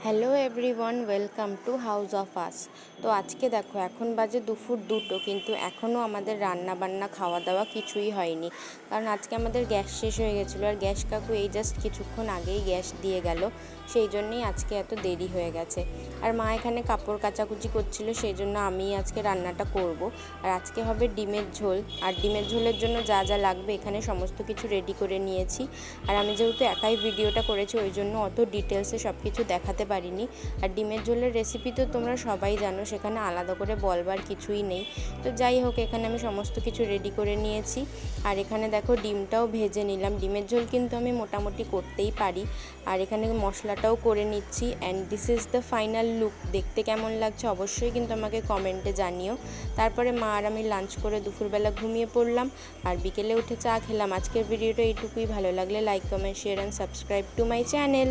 Hello everyone, welcome to house of us. তো আজকে দেখো, এখন বাজে দুপুর 2টো, কিন্তু এখনও আমাদের রান্না বান্না খাওয়া দাওয়া কিছুই হয়নি। কারণ আজকে আমাদের গ্যাস শেষ হয়ে গেছিলো, আর গ্যাস কাকু এই জাস্ট কিছুক্ষণ আগেই গ্যাস দিয়ে গেল। সেই জন্যেই আজকে এত দেরি হয়ে গেছে। আর মা এখানে কাপড় কাচাকুচি করছিল, সেই জন্য আমি আজকে রান্নাটা করব। আর আজকে হবে ডিমের ঝোল। আর ডিমের ঝোলের জন্য যা যা লাগবে এখানে সমস্ত কিছু রেডি করে নিয়েছি। আর আমি যেহেতু একাই ভিডিওটা করেছি, ওই জন্য অত ডিটেলসে সব কিছু দেখাতে পারিনি। আর ডিমের ঝোলের রেসিপি তো তোমরা সবাই জানো, সেখানে আলাদা করে বলবার কিছুই নেই। তো যাই হোক, এখানে আমি সমস্ত কিছু রেডি করে নিয়েছি। আর এখানে দেখো, ডিমটাও ভেজে নিলাম। ডিমের ঝোল কিন্তু আমি মোটামুটি করতেই পারি। আর এখানে মশলাটাও করে নিচ্ছি। And this is the final look. দেখতে কেমন লাগছে অবশ্যই কিন্তু আমাকে কমেন্টে জানিও। তারপরে মা আর আমি লাঞ্চ করে দুপুরবেলা ঘুমিয়ে পড়লাম। আর বিকেলে উঠে চা খেলাম। আজকের ভিডিওটা এইটুকুই। ভালো লাগলে like, comment, share and subscribe to my channel.